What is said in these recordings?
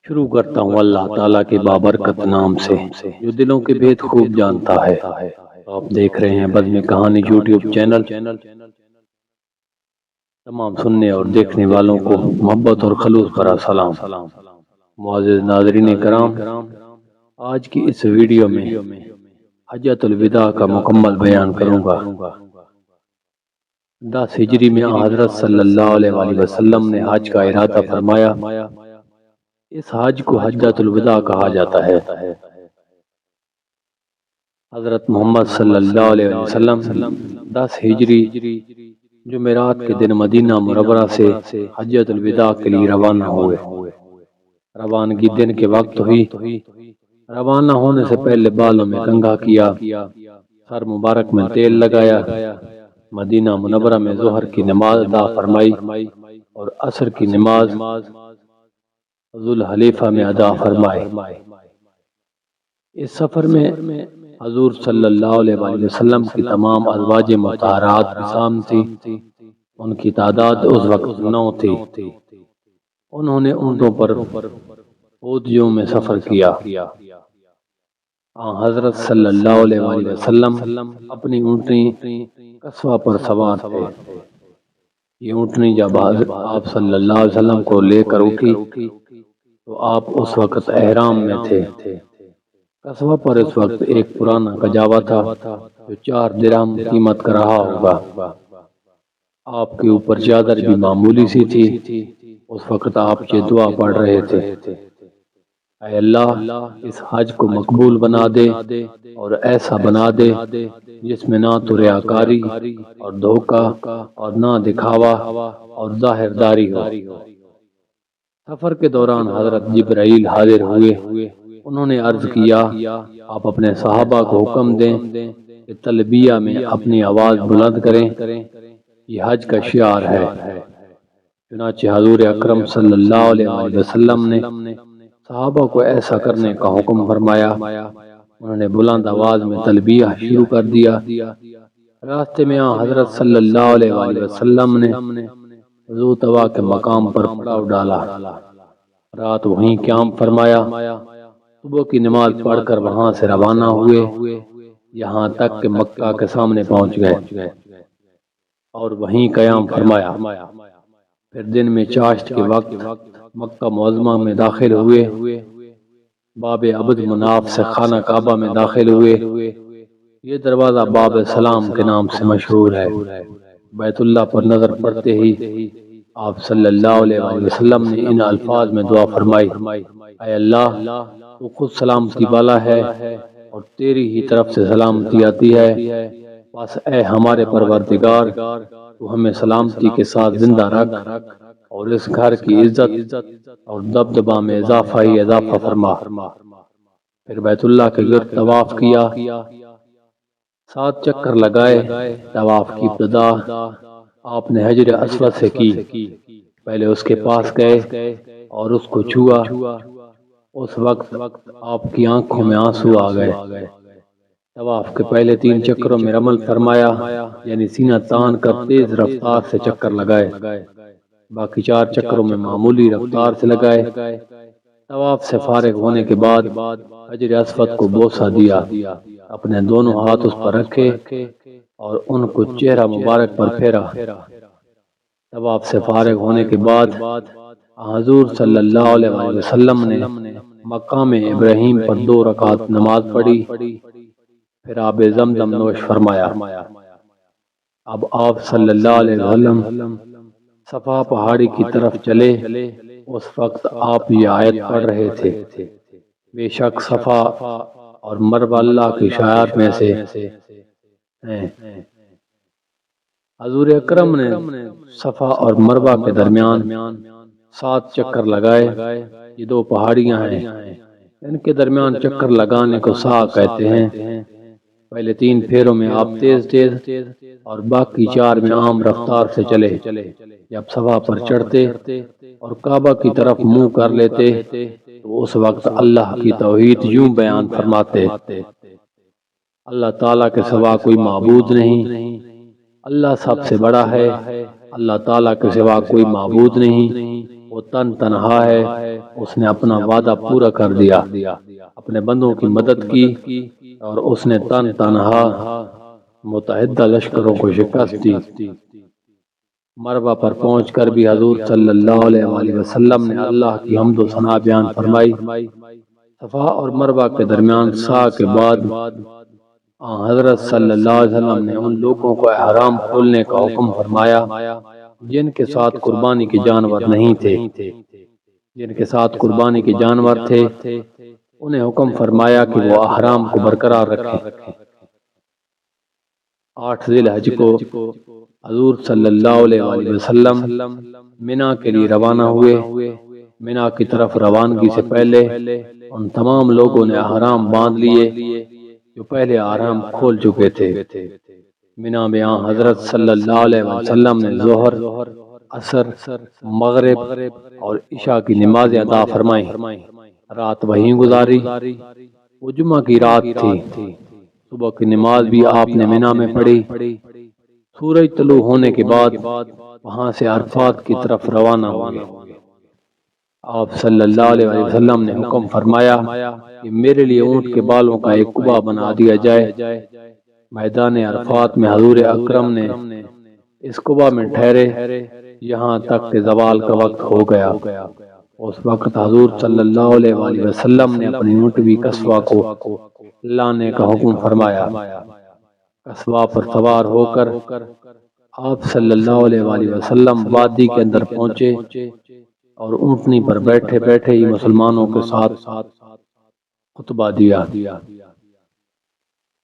شروع کرتا ہوں اللہ تعالیٰ کے بابرکت نام سے جو دلوں کے بھید خوب جانتا ہے۔ آپ دیکھ رہے ہیں بزم کہانی یوٹیوب چینل۔ تمام سننے اور دیکھنے والوں کو محبت اور خلوص بھرا سلام۔ معزز ناظرین کرام، آج کی اس ویڈیو میں حجۃ الوداع کا مکمل بیان کروں گا۔ 10 ہجری میں حضرت صلی اللہ علیہ وآلہ وسلم نے حج کا ارادہ فرمایا۔ اس حج کو حجۃ الوداع کہا جاتا ہے۔ حضرت محمد صلی اللہ علیہ وسلم 10 ہجری جمعرات کے دن مدینہ منورہ سے حجۃ الوداع کے لیے روانہ ہوئے۔ روانگی دن کے وقت ہوئی۔ روانہ ہونے سے پہلے بالوں میں کنگھا کیا، سر مبارک میں تیل لگایا، مدینہ منورہ میں ظہر کی نماز ادا فرمائی اور عصر کی نماز ذوالحلیفہ میں ادا فرمائے۔ اس سفر میں حضور صلی اللہ علیہ وآلہ وسلم کی تمام ازواج مطہرات بھی شامل تھی۔ ان کی تعداد اس وقت 9 تھی۔ انہوں نے اونٹوں پر اودیوں میں سفر کیا۔ حضرت صلی اللہ علیہ وآلہ وسلم اپنی اونٹنی قصوہ پر سوار تھے۔ یہ اونٹنی جب آپ صلی اللہ علیہ وسلم کو لے کر اٹھی تو آپ اس وقت احرام میں تھے۔ قصوہ پر اس وقت ایک پرانا کجاوا تھا جو 4 درہم قیمت کا رہا ہوگا۔ آپ کے اوپر چادر بھی معمولی سی تھی۔ اس وقت آپ یہ دعا پڑھ رہے تھے: اے اللہ، اس حج کو مقبول بنا دے اور ایسا بنا دے جس میں نہ تو ریاکاری اور دھوکہ اور نہ دکھاوا اور ظاہر داری ہو۔ سفر کے دوران حضرت جبرائیل حاضر ہوئے۔ انہوں نے عرض کیا: آپ اپنے صحابہ کو حکم دیں کہ تلبیہ میں اپنی آواز بلند کریں، یہ حج کا شعار ہے۔ چنانچہ حضور اکرم صلی اللہ علیہ وسلم نے صحابہ کو ایسا کرنے کا حکم فرمایا۔ انہوں نے بلند آواز میں تلبیہ شروع کر دیا۔ راستے میں حضرت صلی اللہ علیہ وسلم نے ذو طوا کے مقام پر پڑاؤ ڈالا۔ رات وہیں قیام فرمایا۔ صبح کی نماز پڑھ کر وہاں سے روانہ ہوئے، یہاں تک کہ مکہ کے سامنے پہنچ گئے اور وہیں قیام فرمایا۔ پھر دن میں چاشت کے وقت مکہ معظمہ میں داخل ہوئے۔ باب عبد مناف سے خانہ کعبہ میں داخل ہوئے۔ یہ دروازہ باب سلام کے نام سے مشہور ہے۔ بیت اللہ پر نظر پڑتے ہی آپ صلی اللہ علیہ وسلم نے ان الفاظ میں دعا فرمائی: اے اللہ، تو خود سلامتی والا ہے اور تیری ہی طرف سے سلامتی آتی ہے، بس اے ہمارے پروردگار، تو ہمیں سلامتی کے ساتھ زندہ رکھ اور اس گھر کی عزت اور دبدبہ میں اضافہ ہی اضافہ فرما۔ پھر بیت اللہ کے گرد طواف کیا، 7 چکر لگائے۔ طواف کی ابتدا آپ نے حجر اسود سے کی۔ پہلے اس کے پاس گئے اور اس کو چھوا۔ اس وقت آپ کی آنکھوں میں آنسو آ گئے۔ طواف کے پہلے 3 چکروں میں رمل فرمایا، یعنی سینہ تان کر تیز رفتار سے چکر لگائے۔ باقی 4 چکروں میں معمولی رفتار سے لگائے۔ طواف سے فارغ ہونے کے بعد حجر اسود کو بوسہ دیا، اپنے دونوں ہاتھ اس پر رکھے اور ان کو چہرہ مبارک پر پھیرا۔ طواف سے فارغ ہونے کے بعد حضور صلی اللہ علیہ وسلم نے مقام ابراہیم پر 2 رکعت نماز پڑھی، پھر آب زمزم نوش فرمایا۔ اب آپ صلی اللہ علیہ وسلم صفا پہاڑی کی طرف چلے۔ اس وقت آپ یہ آیت پڑھ رہے تھے: بے شک صفا اور مروہ اللہ کی شعائر میں سے ہیں۔ حضور اکرم نے صفا اور مروہ کے درمیان 7 چکر لگائے۔ یہ 2 پہاڑیاں ہیں، ان کے درمیان چکر لگانے کو سعی کہتے ہیں۔ پہلے 3 پھیروں میں آپ تیز اور باقی 4 میں عام رفتار سے چلے۔ جب صفا پر چڑھتے اور کعبہ کی طرف منہ کر لیتے تو اس وقت اللہ کی توحید یوں بیان فرماتے: اللہ تعالیٰ کے سوا کوئی معبود نہیں، اللہ سب سے بڑا ہے، اللہ تعالیٰ کے سوا کوئی معبود نہیں، وہ تنہا ہے، اس نے اپنا وعدہ پورا کر دیا، اپنے بندوں کی مدد کی اور اس نے تنہا متحدہ لشکروں کو شکست دی۔ مروا پر پہنچ کر بھی حضور صلی اللہ علیہ وآلہ وسلم نے اللہ کی حمد و ثنا بیان فرمائی۔ صفا اور مروا کے درمیان سعی کے بعد حضرت صلی اللہ علیہ وسلم نے ان لوگوں کو احرام کھولنے کا حکم فرمایا جن کے ساتھ قربانی کے جانور نہیں تھے۔ جن کے ساتھ قربانی کے جانور تھے انہیں حکم فرمایا کہ وہ احرام کو برقرار رکھیں۔ 8 ذی الحج کو حضور صلی اللہ علیہ وآلہ وسلم منا کے لیے روانہ ہوئے۔ منا کی طرف روانگی سے پہلے ان تمام لوگوں نے احرام باندھ لیے جو پہلے احرام کھول چکے تھے۔ منا میں حضرت صلی اللہ علیہ وسلم نے ظہر، عصر، مغرب اور عشاء کی نمازیں ادا فرمائیں۔ رات وہیں گزاری۔ وہ جمعہ کی رات تھی۔ صبح کی نماز بھی آپ نے منا میں پڑھی۔ سورج طلوع ہونے کے بعد وہاں سے عرفات کی طرف روانہ ہوئے۔ آپ صلی اللہ علیہ وسلم نے حکم فرمایا کہ میرے لیے اونٹ کے بالوں کا ایک کبا بنا دیا جائے۔ میدان عرفات میں حضور اکرم نے اس کبا میں ٹھہرے یہاں تک کہ زوال کا وقت ہو گیا۔ اس وقت حضور صلی اللہ علیہ وآلہ وسلم نے اپنی اونٹنی قصوہ کو لانے کا حکم فرمایا۔ قصوہ پر سوار ہو کر آپ صلی اللہ علیہ وآلہ وسلم وادی کے اندر پہنچے اور اونٹنی پر بیٹھے بیٹھے ہی مسلمانوں کے ساتھ خطبہ دیا۔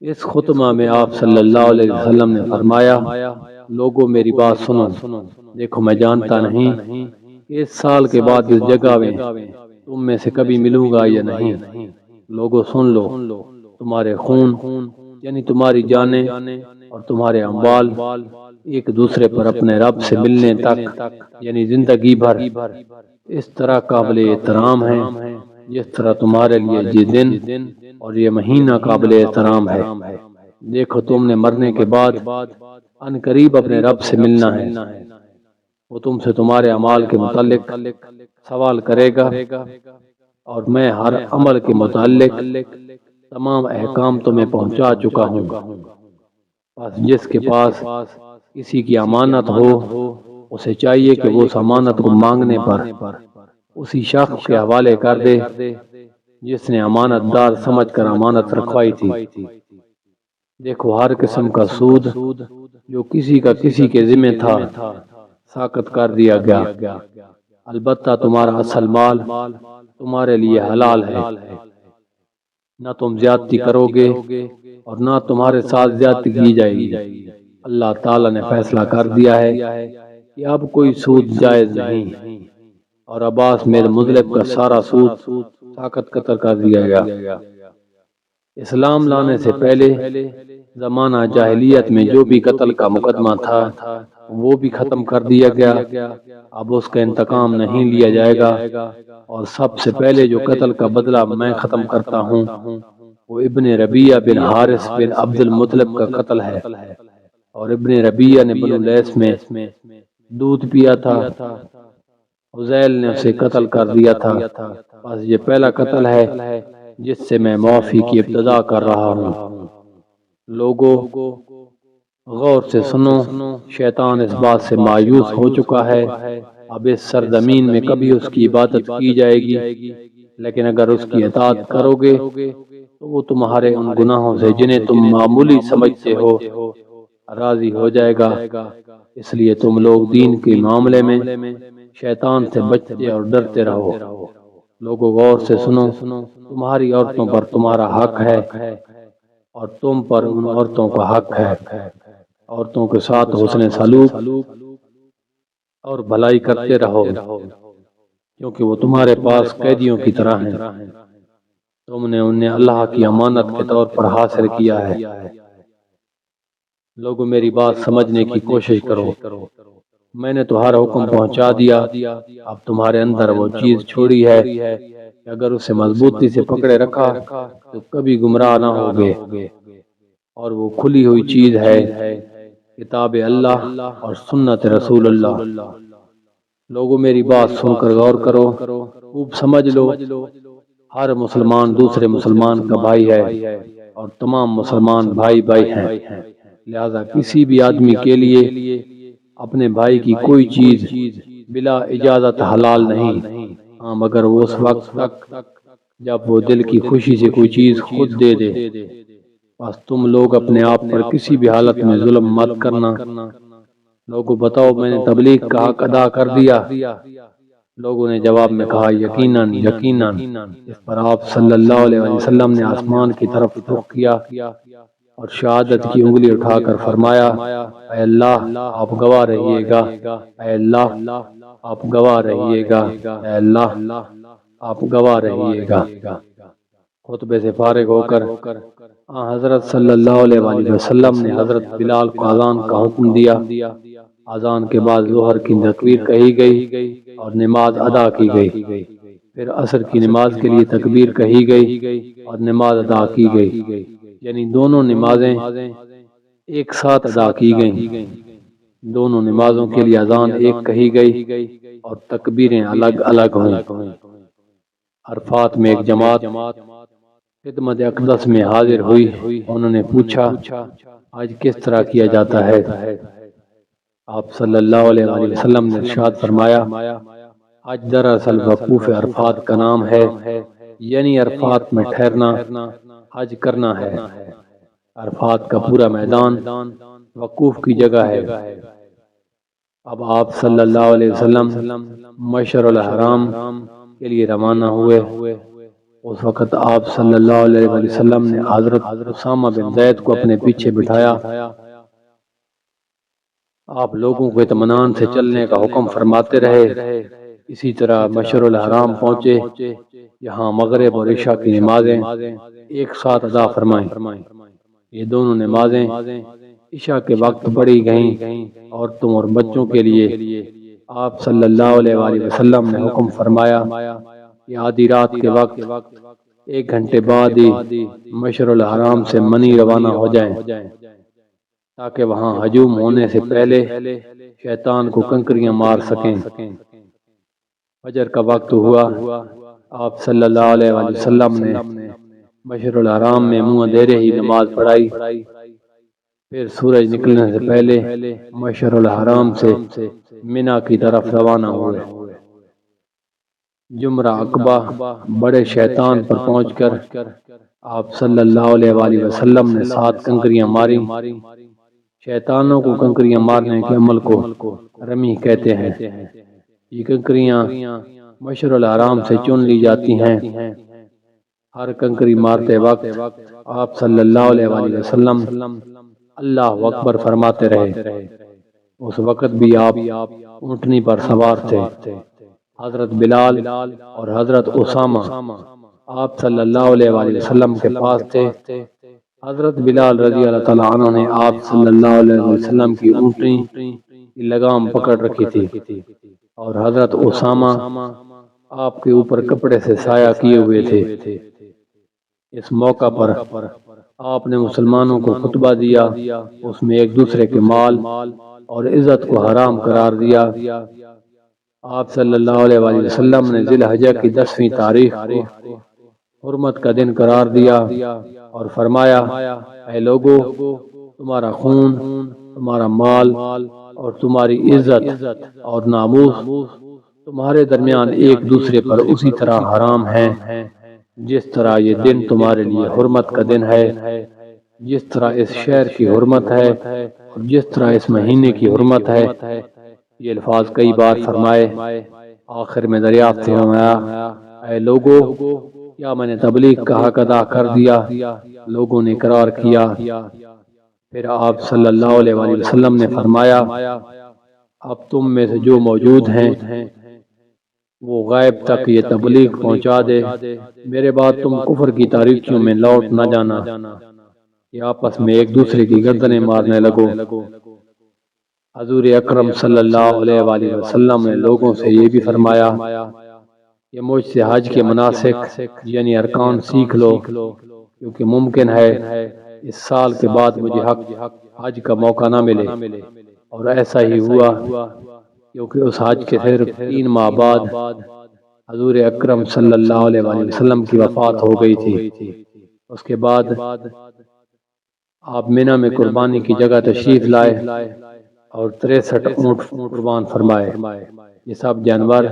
اس خطبہ میں آپ صلی اللہ علیہ وسلم نے فرمایا، لوگوں میری بات سنو، دیکھو میں جانتا نہیں کہ اس سال کے بعد اس جگہ میں تم میں سے کبھی ملوں گا یا نہیں۔ لوگوں سن لو، تمہارے خون یعنی تمہاری جانیں اور تمہارے اموال ایک دوسرے پر اپنے رب سے ملنے تک یعنی زندگی بھر اس طرح قابل احترام ہے جس طرح تمہارے لیے یہ دن اور یہ مہینہ قابل احترام ہے۔ دیکھو تم نے مرنے کے بعد ان قریب اپنے رب سے ملنا ہے۔ وہ تم سے تمہارے اعمال کے متعلق سوال کرے گا اور میں ہر عمل کے متعلق تمام احکام تمہیں پہنچا چکا ہوں۔ بس جس کے پاس کسی کی امانت ہو اسے چاہیے کہ وہ اس امانت کو مانگنے پر اسی شخص کے حوالے کر دے جس نے امانت دار سمجھ کر امانت رکھوائی تھی۔ دیکھو ہر قسم کا سود جو کسی کا کسی کے ذمہ تھا ساقط کر دیا گیا۔ البتہ تمہارا اصل مال تمہارے لیے حلال ہے۔ نہ تم زیادتی کرو گے اور نہ تمہارے ساتھ زیادتی کی جائے گی۔ اللہ تعالیٰ نے فیصلہ کر دیا ہے کہ اب کوئی سود جائز نہیں، اور عباس میرے مذلب کا سارا سود ساقط قطر کر دیا گیا۔ اسلام لانے سے پہلے زمانہ جاہلیت میں جو بھی قتل کا مقدمہ تھا وہ بھی ختم کر دیا گیا۔ اب اس کا انتقام نہیں لیا جائے گا، اور سب سے پہلے جو قتل کا بدلہ میں ختم کرتا ہوں وہ ابن ربیعہ بن حارث بن عبد المطلب کا قتل ہے۔ اور ابن ربیعہ نے بنو لیث میں دودھ پیا تھا، حذیل نے اسے قتل کر دیا تھا۔ بس یہ پہلا قتل ہے جس سے میں معافی کی ابتدا کر رہا ہوں۔ لوگوں غور سے سنو، شیطان اس بات سے مایوس ہو چکا ہے اب اس سرزمین میں کبھی اس کی عبادت کی جائے گی، لیکن اگر اس کی اطاعت کرو گے تو وہ تمہارے ان گناہوں سے جنہیں تم معمولی سمجھتے ہو راضی ہو جائے گا۔ اس لیے تم لوگ دین کے معاملے میں شیطان سے بچتے اور ڈرتے رہو۔ لوگوں غور سے سنو، تمہاری عورتوں پر تمہارا حق ہے اور تم پر ان عورتوں کا حق ہے۔ عورتوں کے ساتھ حسن سلوک اور بھلائی کرتے رہو کیونکہ وہ تمہارے پاس قیدیوں کی طرح ہیں۔ تم نے انہیں اللہ کی امانت کے طور پر حاصل کیا ہے۔ لوگوں میری بات سمجھنے کی کوشش کرو، میں نے تو ہر حکم پہنچا دیا، اب تمہارے اندر وہ چیز چھوڑی ہے کہ اگر اسے مضبوطی سے پکڑے رکھا تو کبھی گمراہ نہ ہوگے، اور وہ کھلی ہوئی چیز ہے کتاب اللہ اور سنت رسول اللہ۔ لوگوں میری بات سن کر غور کرو، خوب سمجھ لو، ہر مسلمان دوسرے مسلمان کا بھائی ہے اور تمام مسلمان بھائی بھائی ہیں، لہذا کسی بھی آدمی کے لیے اپنے بھائی کی کوئی چیز بلا اجازت حلال نہیں، ہاں مگر وہ اس وقت تک جب وہ دل کی خوشی سے کوئی چیز خود دے دے۔ بس تم لوگ اپنے آپ پر کسی بھی حالت میں ظلم مت کرنا۔ لوگوں بتاؤ میں نے تبلیغ کا حق ادا کر دیا؟ لوگوں نے جواب میں کہا یقیناً یقیناً۔ اس پر آپ صلی اللہ علیہ وسلم نے آسمان کی طرف رخ کیا اور شہادت کی انگلی اٹھا کر فرمایا، اے اللہ آپ گواہ رہیے گا، اے اللہ آپ گواہ رہیے گا، اے اللہ آپ گواہ رہیے گا۔ خطبے سے فارغ ہو کر حضرت صلی اللہ علیہ وآلہ وسلم نے حضرت بلال کو اذان کا حکم دیا۔ اذان کے بعد ظہر کی تکبیر کہی گئی اور نماز ادا کی گئی، پھر عصر کی نماز کے لیے تکبیر کہی گئی اور نماز ادا کی گئی، یعنی دونوں نمازیں ایک ساتھ ادا کی گئیں۔ دونوں نمازوں کے لیے اذان ایک کہی گئی اور تکبیریں الگ الگ ہوئیں۔ عرفات میں ایک جماعت خدمت اقدس میں حاضر ہوئی، انہوں نے پوچھا آج کس طرح کیا جاتا ہے؟ آپ صلی اللہ علیہ وآلہ وسلم نے ارشاد فرمایا، حج دراصل وقوف عرفات کا نام ہے، یعنی عرفات میں ٹھہرنا حج کرنا ہے۔ عرفات کا پورا میدان وقوف کی جگہ ہے۔ اب آپ صلی اللہ علیہ وسلم مشعر الحرام کے لیے روانہ ہوئے۔ اس وقت آپ صلی اللہ علیہ وسلم نے حضرت اسامہ بن زید کو اپنے پیچھے بٹھایا۔ آپ لوگوں کو اطمینان سے چلنے کا حکم فرماتے رہے۔ اسی طرح مشعر الحرام پہنچے، یہاں مغرب اور عشاء کی نمازیں ایک ساتھ ادا فرمائیں۔ یہ دونوں نمازیں عشاء کے وقت پڑھی گئیں۔ عورتوں اور بچوں کے لیے آپ صلی اللہ علیہ وآلہ وسلم نے حکم فرمایا کہ آدھی رات کے وقت 1 گھنٹے بعد ہی مشعر الحرام سے منی روانہ ہو جائیں، تاکہ وہاں ہجوم ہونے سے پہلے شیطان کو کنکریاں مار سکیں۔ فجر کا وقت ہوا، آپ صلی اللہ علیہ وآلہ وسلم نے مشعر الحرام میں منہ اندھیرے ہی نماز پڑھائی، پھر سورج نکلنے سے پہلے مشعر الحرام سے منا کی طرف روانہ ہوئے۔ جمرہ عقبہ بڑے شیطان پر پہنچ کر آپ صلی اللہ علیہ وآلہ وسلم نے 7 کنکریاں ماری۔ شیطانوں کو کنکریاں مارنے کے عمل کو رمی کہتے ہیں۔ یہ کنکریاں مشعر الحرام سے چن لی جاتی ہیں۔ ہر کنکری مارتے وقت آپ صلی اللہ علیہ وآلہ وسلم اللہ اکبر فرماتے رہے۔ اس وقت بھی آپ اونٹنی پر سوار تھے۔ حضرت بلال اور حضرت اسامہ آپ صلی اللہ علیہ وآلہ وسلم کے پاس تھے۔ حضرت بلال رضی اللہ تعالیٰ عنہ نے آپ صلی اللہ علیہ وسلم کی اونٹنی کی لگام پکڑ رکھی تھی اور حضرت اسامہ آپ کے اوپر کپڑے سے سایہ کیے ہوئے تھے۔ اس موقع پر آپ نے مسلمانوں کو خطبہ دیا، اس میں ایک دوسرے کے مال اور عزت کو حرام قرار دیا۔ آپ صلی اللہ علیہ وآلہ وسلم نے ذی الحجہ کی 10ویں تاریخ کو حرمت کا دن قرار دیا اور فرمایا، اے لوگو، تمہارا خون، تمہارا مال اور تمہاری عزت اور ناموس تمہارے درمیان ایک دوسرے پر اسی طرح حرام ہیں جس طرح یہ دن تمہارے لیے حرمت کا دن ہے، جس طرح اس شہر کی حرمت ہے اور جس طرح اس مہینے کی حرمت ہے۔ یہ الفاظ کئی بار فرمائے، آخر میں دریافت فرمایا، اے لوگو، کیا میں نے تبلیغ کا حق ادا کر دیا؟ لوگوں نے اقرار کیا۔ پھر آپ صلی اللہ علیہ وآلہ وسلم نے فرمایا، اب تم میں سے جو موجود ہیں وہ غائب تک یہ تبلیغ پہنچا دے، میرے بعد تم کفر کی تاریکیوں میں لوٹ نہ جانا۔ یہ آپس میں ایک دوسرے کی گردنیں مارنے لگو۔ حضور اکرم صلی اللہ علیہ وآلہ وسلم نے لوگوں سے یہ بھی فرمایا کہ مجھ سے حج کے مناسک یعنی ارکان سیکھ لو، کیونکہ ممکن ہے اس سال کے بعد مجھے حج کا موقع نہ ملے، اور ایسا ہی ہوا۔ کیونکہ اس حج کے صرف 3 ماہ بعد حضور اکرم صلی اللہ علیہ وآلہ وسلم کی وفات ہو گئی تھی۔ اس کے بعد آپ منی میں قربانی کی جگہ تشریف لائے اور 63 اونٹ قربان فرمائے۔ یہ سب جانور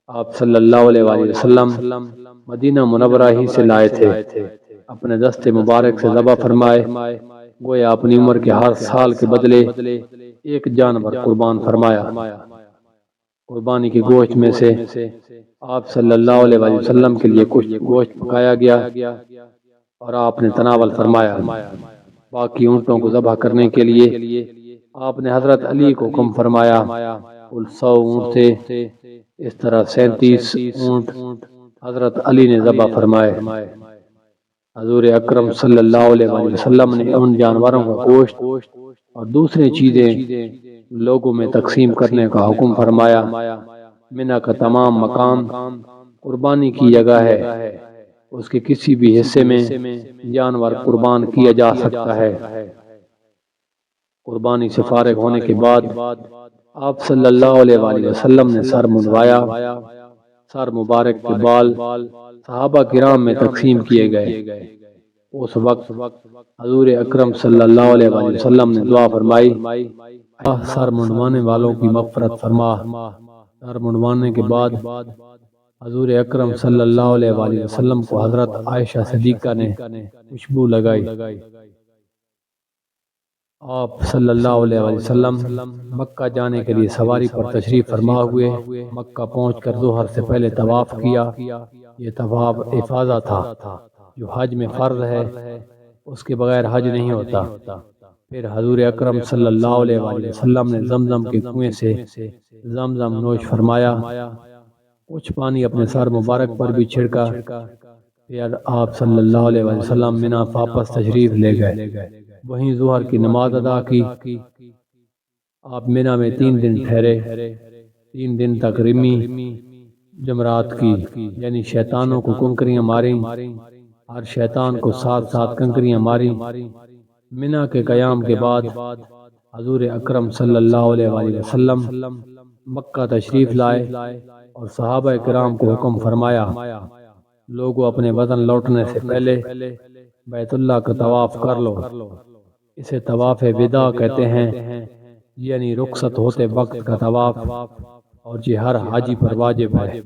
آپ صلی اللہ علیہ وآلہ وسلم مدینہ منورہ ہی سے لائے تھے۔ اپنے دست مبارک سے ذبح فرمائے، گویا اپنی عمر کے ہر سال کے بدلے ایک جانور قربان فرمایا۔ قربانی کے گوشت میں سے آپ صلی اللہ علیہ وآلہ وسلم کے لیے کچھ گوشت پکایا گیا اور آپ نے تناول فرمایا۔ باقی اونٹوں کو ذبح کرنے کے لیے آپ نے حضرت علی کو حکم فرمایا۔ کل 100 اونٹ تھے، اس طرح 37 اونٹ حضرت علی نے ذبح فرمائے۔ حضور اکرم صلی اللہ علیہ وآلہ وسلم نے ان جانوروں کا گوشت اور دوسری چیزیں لوگوں میں تقسیم کرنے کا حکم فرمایا۔ منی کا تمام مقام قربانی کی جگہ ہے، اس کے کسی بھی حصے میں جانور قربان کیا جا سکتا ہے۔ قربانی سے فارغ ہونے کے بعد آپ صلی اللہ علیہ وآلہ وسلم نے سر منڈوایا۔ سر مبارک کے بال صحابہ کرام میں تقسیم کیے گئے۔ اس وقت حضور اکرم صلی اللہ علیہ وآلہ وسلم نے دعا فرمائی، سر منڈوانے والوں کی مغفرت فرما۔ سر منڈوانے کے بعد حضور اکرم صلی اللہ علیہ وآلہ وسلم کو حضرت عائشہ صدیقہ نے خوشبو لگائی۔ آپ صلی اللہ علیہ وآلہ وسلم مکہ جانے کے لیے سواری پر تشریف فرما ہوئے۔ مکہ پہنچ کر ظہر سے پہلے طواف کیا۔ یہ طواف افاضہ تھا جو حج میں فرض ہے، اس کے بغیر حج نہیں ہوتا۔ پھر حضور اکرم صلی اللہ علیہ وآلہ وسلم نے زمزم کے کنویں سے زمزم نوش فرمایا، کچھ پانی اپنے سر مبارک پر بھی چھڑکا۔ پھر آپ صلی اللہ علیہ وآلہ وسلم منی واپس تشریف لے گئے، وہیں ظہر کی نماز ادا کی۔ آپ منی میں 3 دن ٹھہرے، 3 دن تک رمی جمرات کی، یعنی شیطانوں کو کنکریاں ماریں، ہر شیطان کو 7 کنکریاں ماریں۔ منی کے قیام کے بعد حضور اکرم صلی اللہ علیہ وآلہ وسلم مکہ تشریف لائے اور صحابہ کرام کو حکم فرمایا، لوگوں اپنے وطن لوٹنے سے پہلے بیت اللہ کا طواف کر لو۔ اسے طواف وداع کہتے ہیں، یعنی رخصت ہوتے وقت کا طواف، اور یہ ہر حاجی پر واجب ہے۔